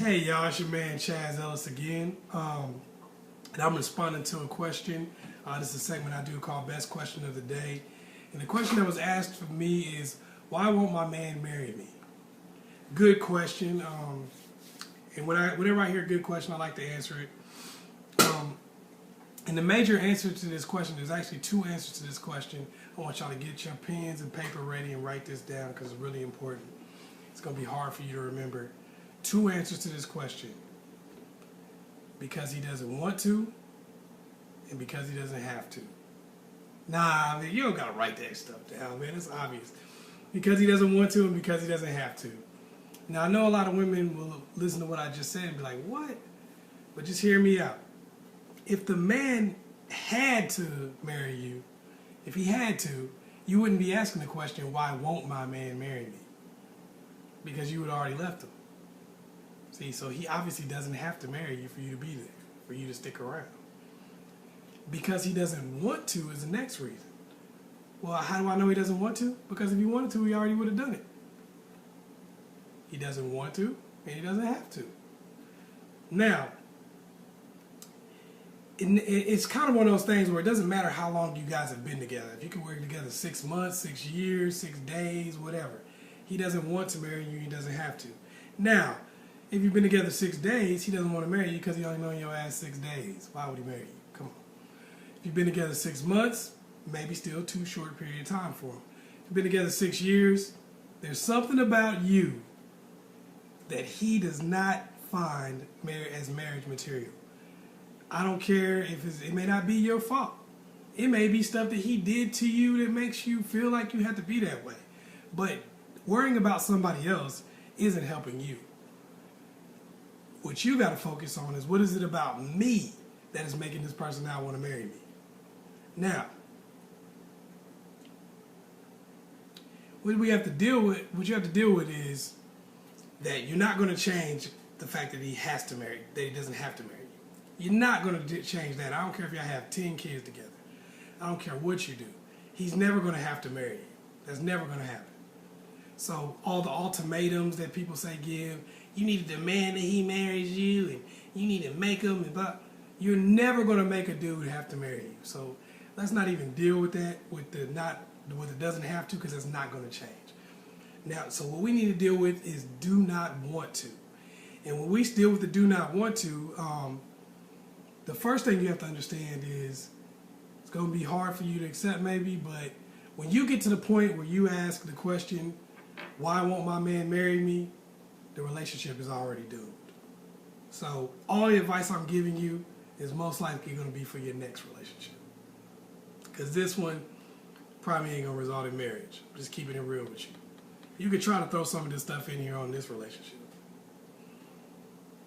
Hey y'all, it's your man Chazz Ellis again, and I'm responding to a question. This is a segment I do called Best Question of the Day, and the question that was asked for me is, why won't my man marry me? Good question, and whenever I hear a good question, I like to answer it. And the major answer to this question, there's actually two answers to this question. I want y'all to get your pens and paper ready and write this down because it's really important. It's going to be hard for you to remember. Two answers to this question: because he doesn't want to, and because he doesn't have to. Nah, man, you don't gotta write that stuff down, man. It's obvious. Because he doesn't want to, and because he doesn't have to. Now, I know a lot of women will listen to what I just said and be like, what? But just hear me out. If the man had to marry you, if he had to, you wouldn't be asking the question, why won't my man marry me? Because you would already left him. See, so he obviously doesn't have to marry you for you to be there, for you to stick around. Because he doesn't want to is the next reason. Well, how do I know he doesn't want to? Because if he wanted to, he already would have done it. He doesn't want to, and he doesn't have to. Now, it's kind of one of those things where it doesn't matter how long you guys have been together. If you can work together 6 months, 6 years, 6 days, whatever. He doesn't want to marry you, he doesn't have to. Now, if you've been together 6 days, he doesn't want to marry you because he only known your ass 6 days. Why would he marry you? Come on. If you've been together 6 months, maybe still too short a period of time for him. If you've been together 6 years, there's something about you that he does not find as marriage material. I don't care if it may not be your fault. It may be stuff that he did to you that makes you feel like you have to be that way. But worrying about somebody else isn't helping you. What you got to focus on is, what is it about me that is making this person now want to marry me? Now, what we have to deal with, what you have to deal with is that you're not going to change the fact that he has to marry, that he doesn't have to marry you. You're not going to change that. I don't care if y'all have 10 kids together. I don't care what you do. He's never going to have to marry you. That's never going to happen. So all the ultimatums that people say give, you need to demand that he marries you, and you need to make him, and blah. You're never going to make a dude have to marry you. So let's not even deal with that, with it doesn't have to, because it's not going to change. Now, so what we need to deal with is do not want to. And when we deal with the do not want to, the first thing you have to understand is it's going to be hard for you to accept maybe, but when you get to the point where you ask the question, why won't my man marry me? The relationship is already doomed. So all the advice I'm giving you is most likely going to be for your next relationship. Because this one probably ain't going to result in marriage. I'm just keeping it real with you. You could try to throw some of this stuff in here on this relationship.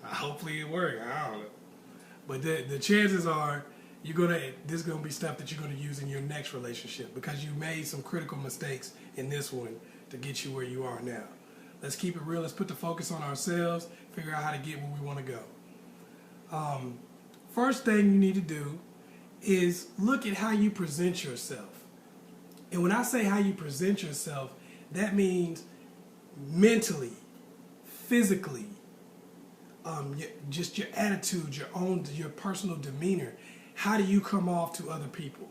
Hopefully it works. I don't know. But the chances are this is going to be stuff that you're going to use in your next relationship because you made some critical mistakes in this one to get you where you are now. Let's keep it real. Let's put the focus on ourselves, figure out how to get where we want to go. First thing you need to do is look at how you present yourself. And when I say how you present yourself, that means mentally, physically, just your attitude, your personal demeanor. How do you come off to other people?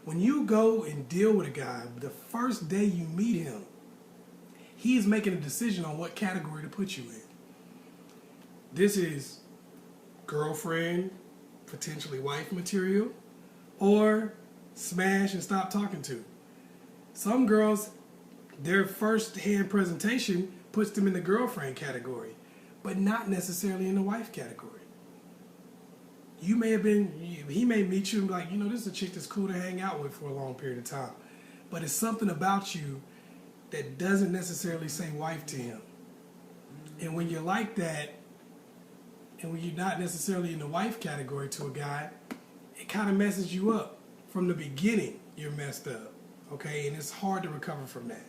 When you go and deal with a guy, the first day you meet him, he's making a decision on what category to put you in. This is girlfriend, potentially wife material, or smash and stop talking to. Some girls, their first-hand presentation puts them in the girlfriend category, but not necessarily in the wife category. He may meet you and be like, this is a chick that's cool to hang out with for a long period of time. But it's something about you that doesn't necessarily say wife to him. And when you're like that, and when you're not necessarily in the wife category to a guy, it kind of messes you up. From the beginning, you're messed up, okay? And it's hard to recover from that.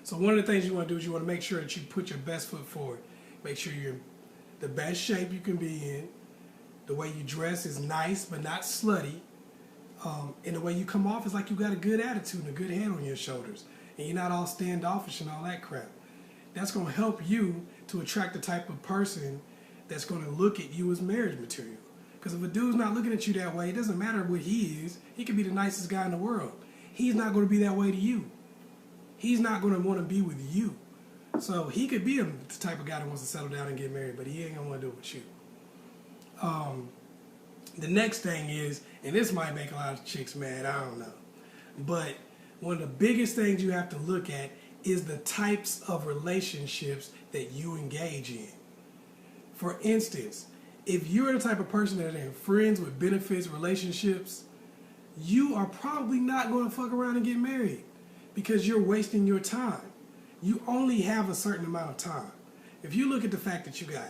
So one of the things you want to do is you want to make sure that you put your best foot forward. Make sure you're in the best shape you can be in. The way you dress is nice but not slutty. And the way you come off is like you got a good attitude and a good head on your shoulders. And you're not all standoffish and all that crap. That's going to help you to attract the type of person that's going to look at you as marriage material. Because if a dude's not looking at you that way, it doesn't matter what he is. He could be the nicest guy in the world. He's not going to be that way to you. He's not going to want to be with you. So he could be the type of guy that wants to settle down and get married, but he ain't going to want to do it with you. The next thing is, and this might make a lot of chicks mad, I don't know. But one of the biggest things you have to look at is the types of relationships that you engage in. For instance, if you're the type of person that are in friends with benefits relationships, you are probably not going to fuck around and get married because you're wasting your time. You only have a certain amount of time. If you look at the fact that you got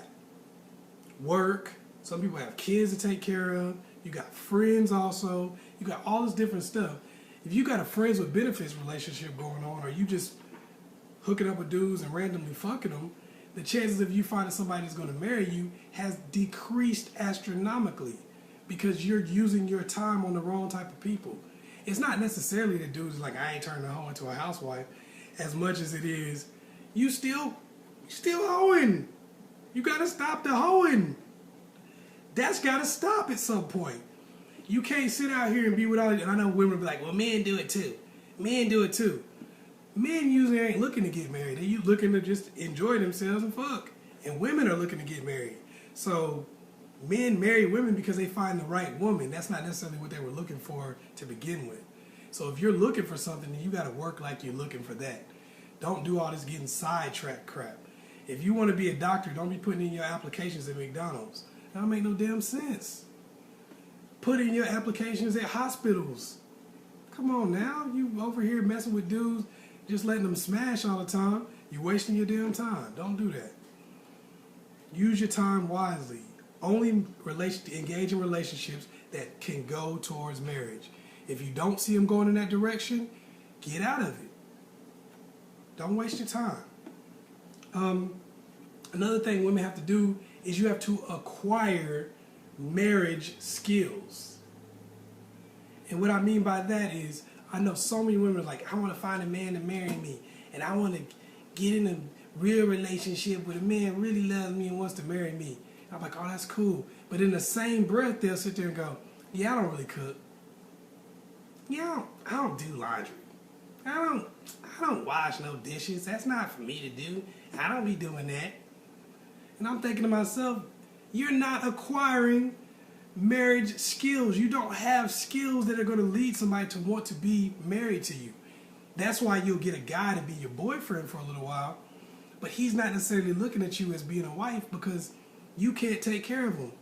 work, some people have kids to take care of, you got friends also, you got all this different stuff. If you got a friends with benefits relationship going on, or you just hooking up with dudes and randomly fucking them, the chances of you finding somebody that's going to marry you has decreased astronomically because you're using your time on the wrong type of people. It's not necessarily the dudes like, I ain't turning a hoe into a housewife, as much as it is, you still hoeing. You got to stop the hoeing. That's got to stop at some point. You can't sit out here and be with all, and I know women will be like, well, men do it too. Men do it too. Men usually ain't looking to get married. They're looking to just enjoy themselves and fuck. And women are looking to get married. So men marry women because they find the right woman. That's not necessarily what they were looking for to begin with. So if you're looking for something, you got to work like you're looking for that. Don't do all this getting sidetracked crap. If you want to be a doctor, don't be putting in your applications at McDonald's. That don't make no damn sense. Put in your applications at hospitals. Come on now. You over here messing with dudes, just letting them smash all the time. You're wasting your damn time. Don't do that. Use your time wisely. Only engage in relationships that can go towards marriage. If you don't see them going in that direction, get out of it. Don't waste your time. Another thing women have to do is you have to acquire marriage skills. And what I mean by that is, I know so many women are like, I want to find a man to marry me, and I want to get in a real relationship with a man who really loves me and wants to marry me. And I'm like, oh, that's cool. But in the same breath, they'll sit there and go, yeah, I don't really cook. Yeah, I don't do laundry. I don't wash no dishes. That's not for me to do. I don't be doing that. And I'm thinking to myself, you're not acquiring marriage skills. You don't have skills that are going to lead somebody to want to be married to you. That's why you'll get a guy to be your boyfriend for a little while, but he's not necessarily looking at you as being a wife because you can't take care of him.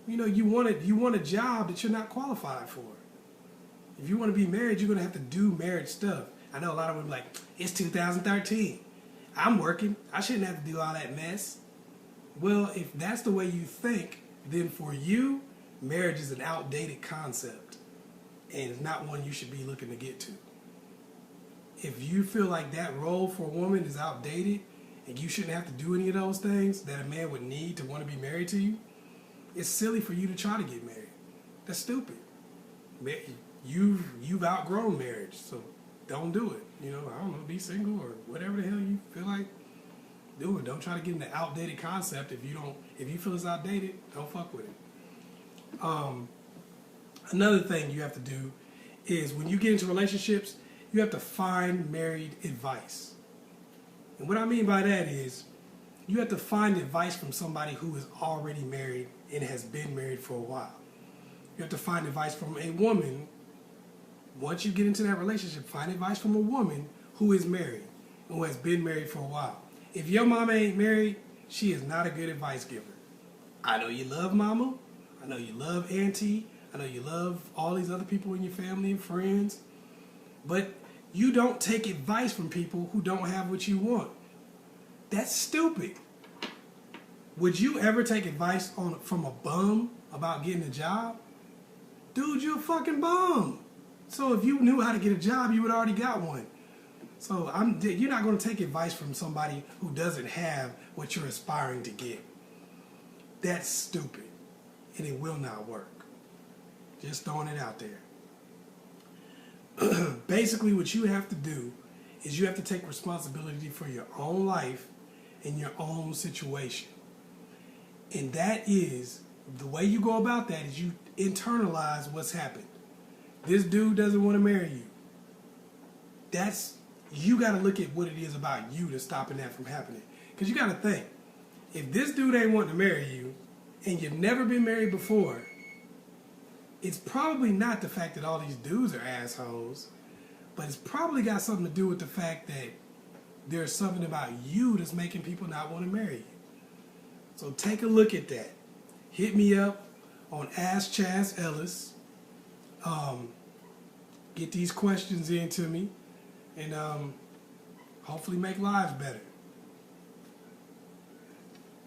You know, you want a job that you're not qualified for. If you want to be married, you're going to have to do marriage stuff. I know a lot of women like, it's 2013. I'm working. I shouldn't have to do all that mess. Well, if that's the way you think, then for you, marriage is an outdated concept. And it's not one you should be looking to get to. If you feel like that role for a woman is outdated, and you shouldn't have to do any of those things that a man would need to want to be married to you, it's silly for you to try to get married. That's stupid. You've outgrown marriage, so don't do it. You know, I don't know, be single or whatever the hell you feel like doing. Don't try to get in the outdated concept. If you feel it's outdated, don't fuck with it. Another thing you have to do is when you get into relationships, you have to find married advice. And what I mean by that is you have to find advice from somebody who is already married and has been married for a while. You have to find advice from a woman. Once you get into that relationship, find advice from a woman who is married, who has been married for a while. If your mama ain't married, she is not a good advice giver. I know you love mama. I know you love auntie. I know you love all these other people in your family and friends. But you don't take advice from people who don't have what you want. That's stupid. Would you ever take advice from a bum about getting a job? Dude, you're a fucking bum. So if you knew how to get a job, you would already got one. So you're not going to take advice from somebody who doesn't have what you're aspiring to get. That's stupid. And it will not work. Just throwing it out there. Basically, what you have to do is you have to take responsibility for your own life in your own situation. And that is, the way you go about that is you internalize what's happened. This dude doesn't want to marry you. You got to look at what it is about you that's stopping that from happening. Because you got to think, if this dude ain't wanting to marry you, and you've never been married before, it's probably not the fact that all these dudes are assholes, but it's probably got something to do with the fact that there's something about you that's making people not want to marry you. So take a look at that. Hit me up on Ask Chazz Ellis. Get these questions into me, and hopefully make lives better.